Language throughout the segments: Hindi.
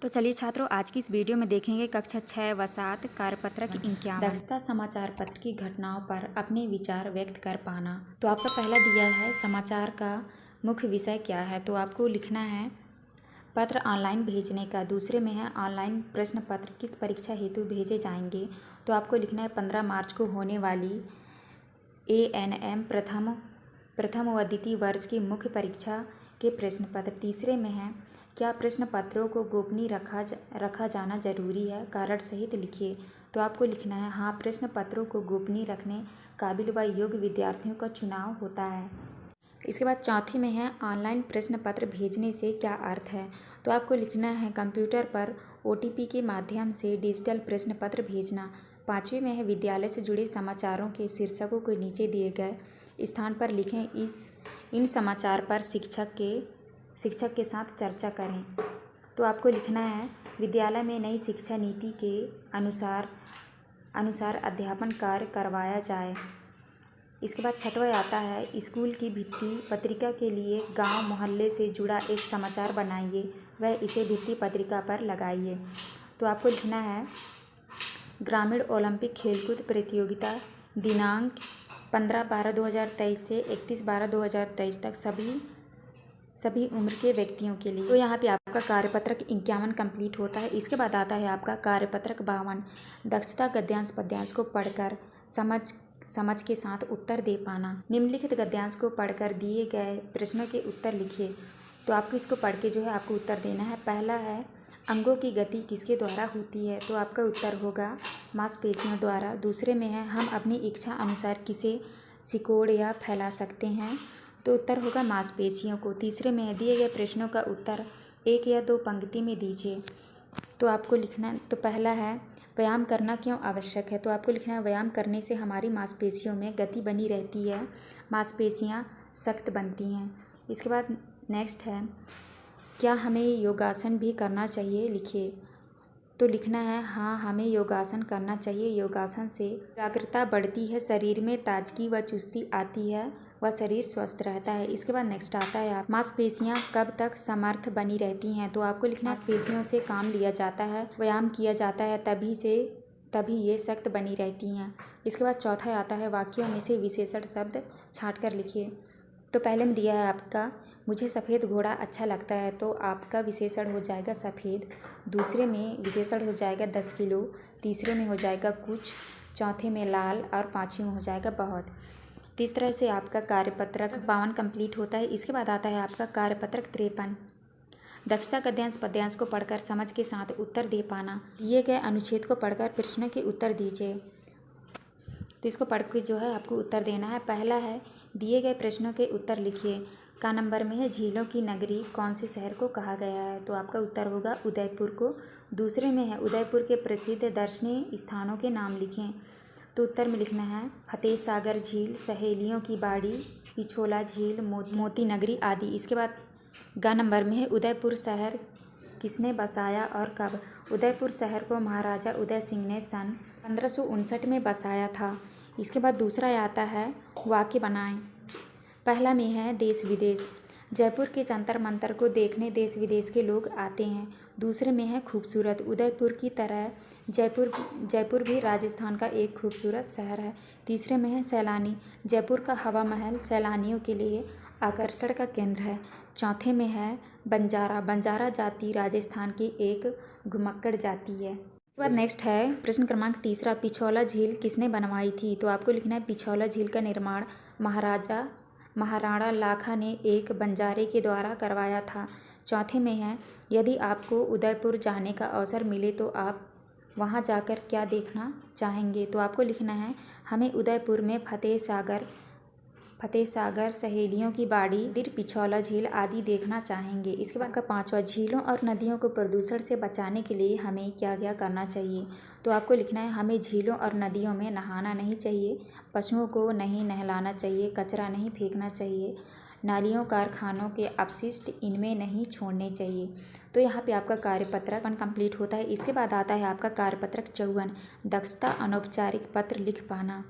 तो चलिए छात्रों, आज की इस वीडियो में देखेंगे कक्षा 6 व 7 कार्यपत्रक 51 दक्षता समाचार पत्र की घटनाओं पर अपने विचार व्यक्त कर पाना। तो आपका पहला दिया है समाचार का मुख्य विषय क्या है, तो आपको लिखना है पत्र ऑनलाइन भेजने का। दूसरे में है ऑनलाइन प्रश्न पत्र किस परीक्षा हेतु भेजे जाएंगे, तो आपको लिखना है 15 मार्च को होने वाली ANM प्रथम व द्वितीय वर्ष की मुख्य परीक्षा के प्रश्न पत्र। तीसरे में है क्या प्रश्न पत्रों को गोपनीय रखा जाना जरूरी है, कारण सहित लिखिए। तो आपको लिखना है हाँ, प्रश्न पत्रों को गोपनीय रखने काबिल व योग्य विद्यार्थियों का चुनाव होता है। इसके बाद चौथी में है ऑनलाइन प्रश्न पत्र भेजने से क्या अर्थ है, तो आपको लिखना है कंप्यूटर पर OTP के माध्यम से डिजिटल प्रश्न पत्र भेजना। पाँचवीं में है विद्यालय से जुड़े समाचारों के शीर्षकों को नीचे दिए गए स्थान पर लिखें। इन समाचार पर शिक्षक के साथ चर्चा करें। तो आपको लिखना है विद्यालय में नई शिक्षा नीति के अनुसार अध्यापन कार्य करवाया जाए। इसके बाद छठवां आता है स्कूल की भित्ति पत्रिका के लिए गांव मोहल्ले से जुड़ा एक समाचार बनाइए वह इसे भित्ति पत्रिका पर लगाइए। तो आपको लिखना है ग्रामीण ओलंपिक खेलकूद प्रतियोगिता दिनांक 15/12/2023 से 31/12/2023 तक सभी उम्र के व्यक्तियों के लिए। तो यहाँ पे आपका कार्यपत्रक 51 कंप्लीट होता है। इसके बाद आता है आपका कार्यपत्रक 52 दक्षता गद्यांश पद्यांश को पढ़कर समझ के साथ उत्तर दे पाना। निम्नलिखित गद्यांश को पढ़कर दिए गए प्रश्नों के उत्तर लिखिए। तो आपको इसको पढ़ के जो है आपको उत्तर देना है। पहला है अंगों की गति किसके द्वारा होती है, तो आपका उत्तर होगा मांसपेशियों द्वारा। दूसरे में है हम अपनी इच्छा अनुसार किसे सिकोड़ या फैला सकते हैं, तो उत्तर होगा मांसपेशियों को। तीसरे में दिए गए प्रश्नों का उत्तर 1 या 2 पंक्ति में दीजिए। तो आपको लिखना, तो पहला है व्यायाम करना क्यों आवश्यक है, तो आपको लिखना है व्यायाम करने से हमारी मांसपेशियों में गति बनी रहती है, मांसपेशियां सख्त बनती हैं। इसके बाद नेक्स्ट है क्या हमें योगासन भी करना चाहिए, लिखिए। तो लिखना है हाँ, हमें योगासन करना चाहिए। योगासन से एकाग्रता बढ़ती है, शरीर में ताजगी व चुस्ती आती है व शरीर स्वस्थ रहता है। इसके बाद नेक्स्ट आता है मांसपेशियां कब तक समर्थ बनी रहती हैं, तो आपको लिखना है मांसपेशियों से काम लिया जाता है, व्यायाम किया जाता है, तभी ये सख्त बनी रहती हैं। इसके बाद चौथा आता है वाक्यों में से विशेषण शब्द छाँट कर लिखिए। तो पहले में दिया है आपका मुझे सफ़ेद घोड़ा अच्छा लगता है, तो आपका विशेषण हो जाएगा सफ़ेद। दूसरे में विशेषण हो जाएगा 10 किलो। तीसरे में हो जाएगा कुछ। चौथे में लाल और पाँचवें में हो जाएगा बहुत। तो इस तरह से आपका कार्यपत्रक 52 कंप्लीट होता है। इसके बाद आता है आपका कार्यपत्रक 53 दक्षता गद्यांश पद्यांश को पढ़कर समझ के साथ उत्तर दे पाना। दिए गए अनुच्छेद को पढ़कर प्रश्नों के उत्तर दीजिए। तो इसको पढ़ के जो है आपको उत्तर देना है। पहला है दिए गए प्रश्नों के उत्तर लिखिए। का नंबर में है झीलों की नगरी कौन से शहर को कहा गया है, तो आपका उत्तर होगा उदयपुर को। दूसरे में है उदयपुर के प्रसिद्ध दर्शनीय स्थानों के नाम लिखें। तो उत्तर में लिखना है फतेह सागर झील, सहेलियों की बाड़ी, पिछोला झील, मोती नगरी आदि। इसके बाद ग नंबर में है उदयपुर शहर किसने बसाया और कब, उदयपुर शहर को महाराजा उदय सिंह ने सन 1559 में बसाया था। इसके बाद दूसरा आता है वाक्य बनाएं। पहला में है देश विदेश, जयपुर के जंतर मंतर को देखने देश विदेश के लोग आते हैं। दूसरे में है खूबसूरत, उदयपुर की तरह जयपुर भी राजस्थान का एक खूबसूरत शहर है। तीसरे में है सैलानी, जयपुर का हवा महल सैलानियों के लिए आकर्षण का केंद्र है। चौथे में है बंजारा जाति राजस्थान की एक घुमक्कड़ जाति है। उसके बाद नेक्स्ट है प्रश्न क्रमांक तीसरा पिछौला झील किसने बनवाई थी, तो आपको लिखना है पिछौला झील का निर्माण महाराणा लाखा ने एक बंजारे के द्वारा करवाया था। चौथे में है यदि आपको उदयपुर जाने का अवसर मिले तो आप वहां जाकर क्या देखना चाहेंगे, तो आपको लिखना है हमें उदयपुर में फतेह सागर सहेलियों की बाड़ी, पिछौला झील आदि देखना चाहेंगे। इसके बाद का पांचवा झीलों और नदियों को प्रदूषण से बचाने के लिए हमें क्या क्या करना चाहिए, तो आपको लिखना है हमें झीलों और नदियों में नहाना नहीं चाहिए, पशुओं को नहीं नहलाना चाहिए, कचरा नहीं फेंकना चाहिए, नालियों कारखानों के अपशिष्ट इनमें नहीं छोड़ने चाहिए। तो यहाँ पे आपका कार्यपत्रक कंप्लीट होता है। इसके बाद आता है आपका कार्यपत्रक 54 दक्षता अनौपचारिक पत्र लिख पाना।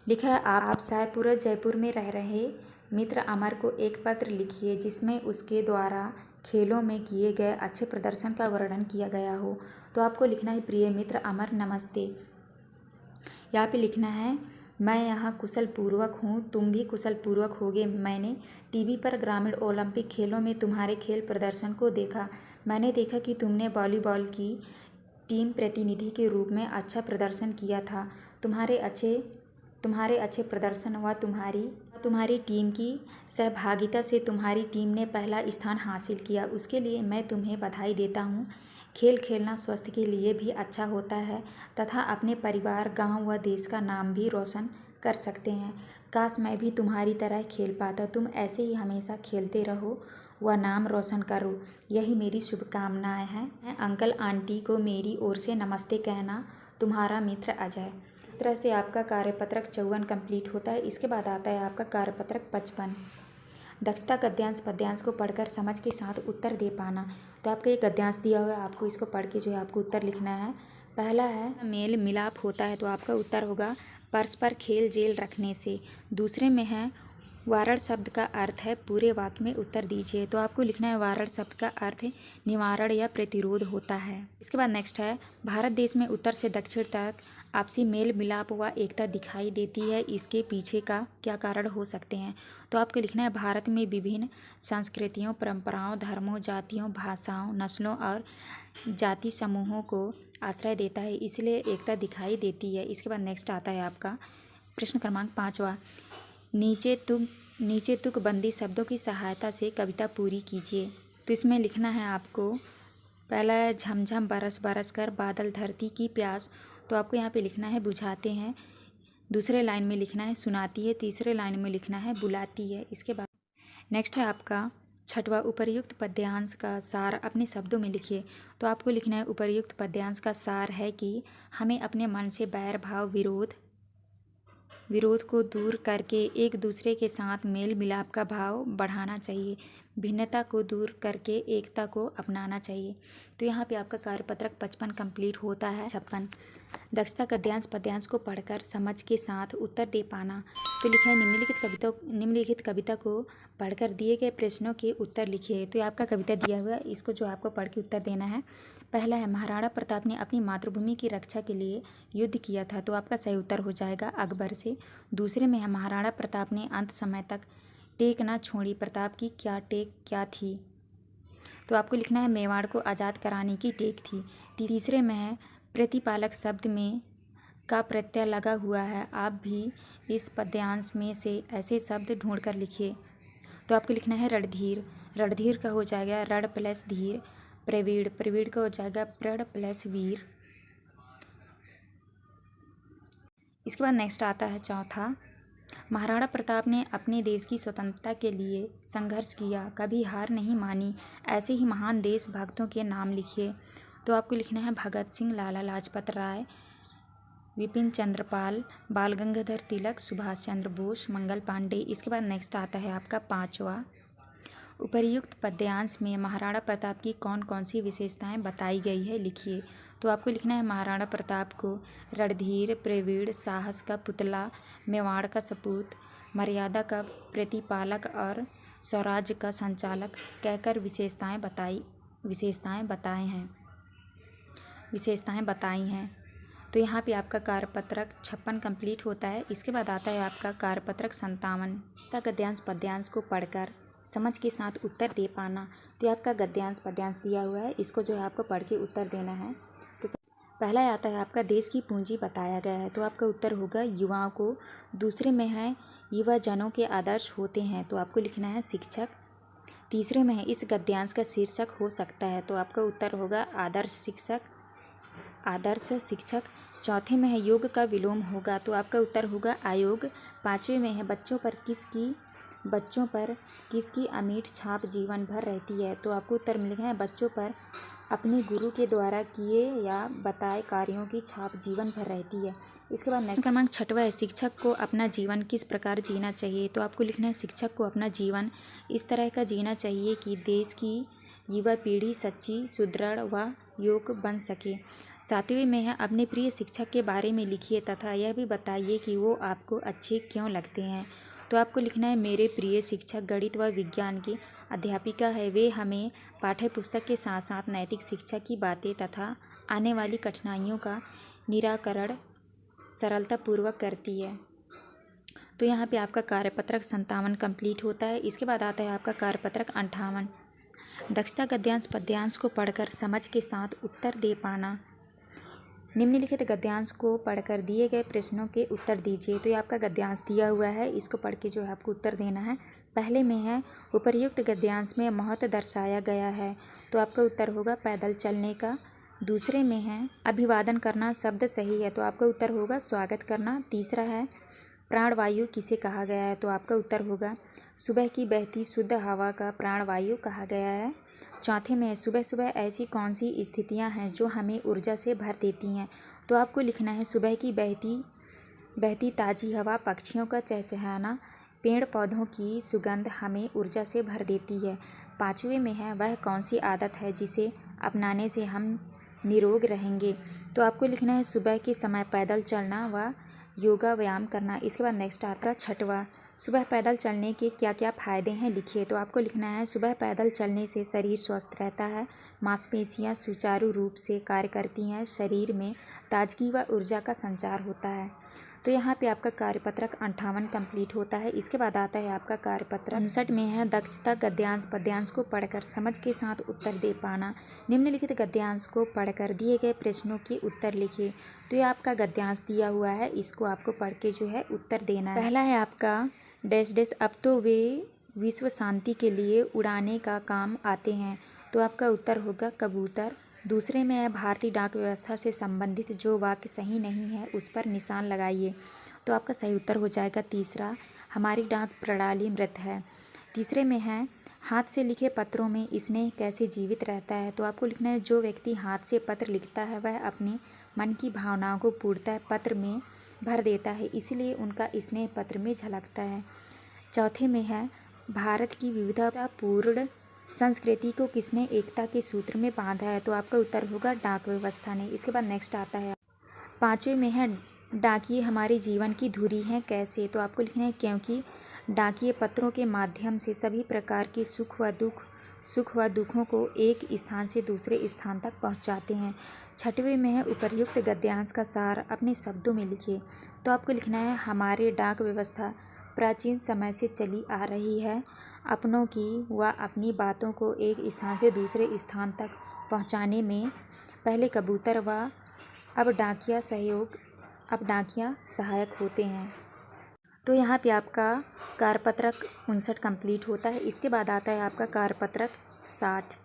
लिखा है आप सायपुर जयपुर में रह रहे मित्र अमर को एक पत्र लिखिए जिसमें उसके द्वारा खेलों में किए गए अच्छे प्रदर्शन का वर्णन किया गया हो। तो आपको लिखना है प्रिय मित्र अमर नमस्ते। यहाँ पे लिखना है मैं यहाँ कुशल पूर्वक हूँ, तुम भी कुशल पूर्वक होगे। मैंने टीवी पर ग्रामीण ओलंपिक खेलों में तुम्हारे खेल प्रदर्शन को देखा। मैंने देखा कि तुमने वॉलीबॉल की टीम प्रतिनिधि के रूप में अच्छा प्रदर्शन किया था। तुम्हारे अच्छे प्रदर्शन व तुम्हारी टीम की सहभागिता से तुम्हारी टीम ने पहला स्थान हासिल किया। उसके लिए मैं तुम्हें बधाई देता हूँ। खेल खेलना स्वास्थ्य के लिए भी अच्छा होता है तथा अपने परिवार, गांव व देश का नाम भी रोशन कर सकते हैं। काश मैं भी तुम्हारी तरह खेल पाता। तुम ऐसे ही हमेशा खेलते रहो व नाम रोशन करो, यही मेरी शुभकामनाएं हैं। अंकल आंटी को मेरी ओर से नमस्ते कहना। तुम्हारा मित्र अजय। इस तरह से आपका कार्यपत्रक 54 कंप्लीट होता है। इसके बाद आता है आपका कार्यपत्रक 55। दक्षता गद्यांश पद्यांश को पढ़कर समझ के साथ उत्तर दे पाना। तो आपको एक गद्यांश दिया हुआ है, आपको इसको पढ़ के जो है आपको उत्तर लिखना है। पहला है मेल मिलाप होता है, तो आपका उत्तर होगा परस्पर खेल जेल रखने से। दूसरे में है वारण शब्द का अर्थ है, पूरे वाक्य में उत्तर दीजिए। तो आपको लिखना है वारण शब्द का अर्थ निवारण या प्रतिरोध होता है। इसके बाद नेक्स्ट है भारत देश में उत्तर से दक्षिण तक आपसी मेल मिलाप व एकता दिखाई देती है, इसके पीछे का क्या कारण हो सकते हैं। तो आपको लिखना है भारत में विभिन्न संस्कृतियों, परंपराओं, धर्मों, जातियों, भाषाओं, नस्लों और जाति समूहों को आश्रय देता है, इसलिए एकता दिखाई देती है। इसके बाद नेक्स्ट आता है आपका प्रश्न क्रमांक 5वां। नीचे तुकबंदी शब्दों की सहायता से कविता पूरी कीजिए। तो इसमें लिखना है आपको पहला है झमझम बरस बरस कर बादल धरती की प्यास। तो आपको यहाँ पे लिखना है बुझाते हैं। दूसरे लाइन में लिखना है सुनाती है। तीसरे लाइन में लिखना है बुलाती है। इसके बाद नेक्स्ट है आपका 6वां उपर्युक्त पद्यांश का सार अपने शब्दों में लिखिए। तो आपको लिखना है उपर्युक्त पद्यांश का सार है कि हमें अपने मन से बैर भाव विरोध को दूर करके एक दूसरे के साथ मेल मिलाप का भाव बढ़ाना चाहिए। भिन्नता को दूर करके एकता को अपनाना चाहिए। तो यहाँ पे आपका कार्यपत्रक 55 कंप्लीट होता है। 56 दक्षता गद्यांश पद्यांश को पढ़कर समझ के साथ उत्तर दे पाना। तो लिखा है निम्नलिखित कविता को पढ़कर दिए गए प्रश्नों के उत्तर लिखिए। तो आपका कविता दिया हुआ है, इसको जो आपको पढ़ के उत्तर देना है। पहला है महाराणा प्रताप ने अपनी मातृभूमि की रक्षा के लिए युद्ध किया था। तो आपका सही उत्तर हो जाएगा अकबर से। दूसरे में है महाराणा प्रताप ने अंत समय तक टेक ना छोड़ी, प्रताप की क्या थी। तो आपको लिखना है मेवाड़ को आज़ाद कराने की टेक थी। तीसरे में है प्रतिपालक शब्द में का प्रत्यय लगा हुआ है, आप भी इस पद्यांश में से ऐसे शब्द ढूंढ कर लिखिए। तो आपको लिखना है रणधीर। रणधीर का हो जाएगा रण प्लस धीर। प्रवीण का हो जाएगा प्रण प्लस वीर। इसके बाद नेक्स्ट आता है चौथा। महाराणा प्रताप ने अपने देश की स्वतंत्रता के लिए संघर्ष किया, कभी हार नहीं मानी। ऐसे ही महान देशभक्तों के नाम लिखिए। तो आपको लिखना है भगत सिंह, लाला लाजपत राय, विपिन चंद्र पाल, बाल गंगाधर तिलक, सुभाष चंद्र बोस, मंगल पांडे। इसके बाद नेक्स्ट आता है आपका 5वां। उपर्युक्त पद्यांश में महाराणा प्रताप की कौन कौन सी विशेषताएं बताई गई है, लिखिए। तो आपको लिखना है महाराणा प्रताप को रणधीर, प्रवीण, साहस का पुतला, मेवाड़ का सपूत, मर्यादा का प्रतिपालक और स्वराज्य का संचालक कहकर विशेषताएं बताई हैं। तो यहाँ पे आपका कार्यपत्रक 56 कंप्लीट होता है। इसके बाद आता है आपका कार्यपत्रक 57। गद्यांश पद्यांश को पढ़कर समझ के साथ उत्तर दे पाना। तो आपका गद्यांश पद्यांश दिया हुआ है, इसको जो है आपको पढ़ के उत्तर देना है। तो पहला आता है आपका देश की पूंजी बताया गया है। तो आपका उत्तर होगा युवाओं को। दूसरे में है युवा जनों के आदर्श होते हैं। तो आपको लिखना है शिक्षक। तीसरे में है इस गद्यांश का शीर्षक हो सकता है। तो आपका उत्तर होगा आदर्श शिक्षक। चौथे में है योग का विलोम होगा। तो आपका उत्तर होगा आयोग। पाँचवें में है बच्चों पर किसकी अमिट छाप जीवन भर रहती है। तो आपको उत्तर में लिखना है बच्चों पर अपने गुरु के द्वारा किए या बताए कार्यों की छाप जीवन भर रहती है। इसके बाद नेक्स्ट क्रमांक 6वां है शिक्षक को अपना जीवन किस प्रकार जीना चाहिए। तो आपको लिखना है शिक्षक को अपना जीवन इस तरह का जीना चाहिए कि देश की युवा पीढ़ी सच्ची, सुदृढ़ व योग्य बन सके। 7वें में है अपने प्रिय शिक्षक के बारे में लिखिए तथा यह भी बताइए कि वो आपको अच्छे क्यों लगते हैं। तो आपको लिखना है मेरे प्रिय शिक्षक गणित व विज्ञान के अध्यापिका है वे हमें पाठ्य पुस्तक के साथ साथ नैतिक शिक्षा की बातें तथा आने वाली कठिनाइयों का निराकरण सरलतापूर्वक करती है। तो यहाँ पे आपका कार्यपत्रक 57 कंप्लीट होता है। इसके बाद आता है आपका कार्यपत्रक 58। दक्षता गद्यांश पद्यांश को पढ़कर समझ के साथ उत्तर दे पाना। निम्नलिखित गद्यांश को पढ़कर दिए गए प्रश्नों के उत्तर दीजिए। तो ये आपका गद्यांश दिया हुआ है, इसको पढ़ के जो है आपको उत्तर देना है। पहले में है उपर्युक्त गद्यांश में महत्व दर्शाया गया है, तो आपका उत्तर होगा पैदल चलने का। दूसरे में है अभिवादन करना शब्द सही है, तो आपका उत्तर होगा स्वागत करना। तीसरा है प्राणवायु किसे कहा गया है, तो आपका उत्तर होगा सुबह की बहती शुद्ध हवा का प्राणवायु कहा गया है। चौथे में सुबह सुबह ऐसी कौन सी स्थितियां हैं जो हमें ऊर्जा से भर देती हैं, तो आपको लिखना है सुबह की बहती ताज़ी हवा, पक्षियों का चहचहाना, पेड़ पौधों की सुगंध हमें ऊर्जा से भर देती है। पाँचवें में है वह कौन सी आदत है जिसे अपनाने से हम निरोग रहेंगे, तो आपको लिखना है सुबह के समय पैदल चलना व योगा व्यायाम करना। इसके बाद नेक्स्ट आता है छठवां, सुबह पैदल चलने के क्या क्या फ़ायदे हैं लिखिए, तो आपको लिखना है सुबह पैदल चलने से शरीर स्वस्थ रहता है, मांसपेशियां सुचारू रूप से कार्य करती हैं, शरीर में ताजगी व ऊर्जा का संचार होता है। तो यहाँ पे आपका कार्यपत्रक 58 कंप्लीट होता है। इसके बाद आता है आपका कार्यपत्रक 59 में है दक्षता गद्यांश पद्यांश को पढ़कर समझ के साथ उत्तर दे पाना। निम्नलिखित गद्यांश को पढ़कर दिए गए प्रश्नों के उत्तर लिखिए। तो ये आपका गद्यांश दिया हुआ है, इसको आपको पढ़ के जो है उत्तर देना है। पहला है आपका डैश डैश अब तो वे विश्व शांति के लिए उड़ाने का काम आते हैं, तो आपका उत्तर होगा कबूतर। दूसरे में है भारतीय डाक व्यवस्था से संबंधित जो वाक्य सही नहीं है उस पर निशान लगाइए, तो आपका सही उत्तर हो जाएगा तीसरा, हमारी डाक प्रणाली मृत है। तीसरे में है हाथ से लिखे पत्रों में स्नेह कैसे जीवित रहता है, तो आपको लिखना है जो व्यक्ति हाथ से पत्र लिखता है वह अपने मन की भावनाओं को पूर्णतः पत्र में भर देता है, इसलिए उनका स्नेह पत्र में झलकता है। चौथे में है भारत की विविधतापूर्ण संस्कृति को किसने एकता के सूत्र में बांधा है, तो आपका उत्तर होगा डाक व्यवस्था ने। इसके बाद नेक्स्ट आता है पाँचवें में है डाकिये हमारे जीवन की धुरी हैं कैसे, तो आपको लिखना है क्योंकि डाकिये पत्रों के माध्यम से सभी प्रकार के सुख व दुखों को एक स्थान से दूसरे स्थान तक पहुंचाते हैं। छठवें में है उपर्युक्त गद्यांश का सार अपने शब्दों में लिखिए, तो आपको लिखना है हमारे डाक व्यवस्था प्राचीन समय से चली आ रही है, अपनों की व अपनी बातों को एक स्थान से दूसरे स्थान तक पहुंचाने में पहले कबूतर व अब डाकिया सहायक होते हैं। तो यहाँ पे आपका कार्यपत्रक 59 कंप्लीट होता है। इसके बाद आता है आपका कार्यपत्रक 60।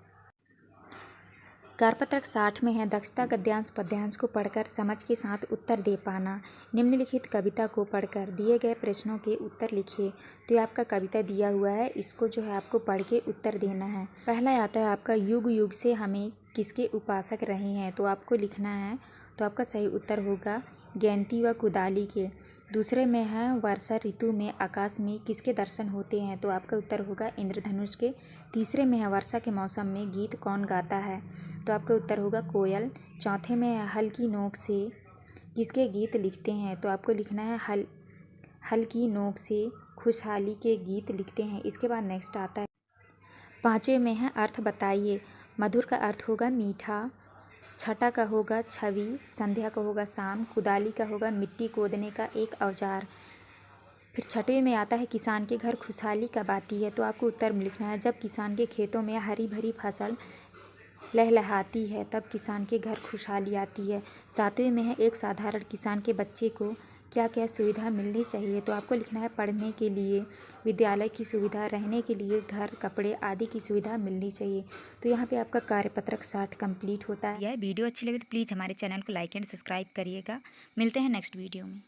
कार्यपत्रक 60 में है दक्षता गद्यांश पद्यांश को पढ़कर समझ के साथ उत्तर दे पाना। निम्नलिखित कविता को पढ़कर दिए गए प्रश्नों के उत्तर लिखिए, तो ये आपका कविता दिया हुआ है, इसको जो है आपको पढ़ के उत्तर देना है। पहला आता है आपका युग युग से हमें किसके उपासक रहे हैं, तो आपको लिखना है, तो आपका सही उत्तर होगा गैंती व कुदाली के। दूसरे में है वर्षा ऋतु में आकाश में किसके दर्शन होते हैं, तो आपका उत्तर होगा इंद्रधनुष के। तीसरे में है वर्षा के मौसम में गीत कौन गाता है, तो आपका उत्तर होगा कोयल। चौथे में है हल की नोक से किसके गीत लिखते हैं, तो आपको लिखना है हल की नोक से खुशहाली के गीत लिखते हैं। इसके बाद नेक्स्ट आता है पाँचवें में है अर्थ बताइए। मधुर का अर्थ होगा मीठा, छठा का होगा छवि, संध्या का होगा शाम, कुदाली का होगा मिट्टी खोदने का एक औजार। फिर छठवें में आता है किसान के घर खुशहाली कब आती है, तो आपको उत्तर में लिखना है जब किसान के खेतों में हरी भरी फसल लहलहाती है तब किसान के घर खुशहाली आती है। सातवें में है एक साधारण किसान के बच्चे को क्या क्या सुविधा मिलनी चाहिए, तो आपको लिखना है पढ़ने के लिए विद्यालय की सुविधा, रहने के लिए घर, कपड़े आदि की सुविधा मिलनी चाहिए। तो यहाँ पे आपका कार्यपत्रक 60 कंप्लीट होता है। यह वीडियो अच्छी लगे तो प्लीज़ हमारे चैनल को लाइक एंड सब्सक्राइब करिएगा। मिलते हैं नेक्स्ट वीडियो में।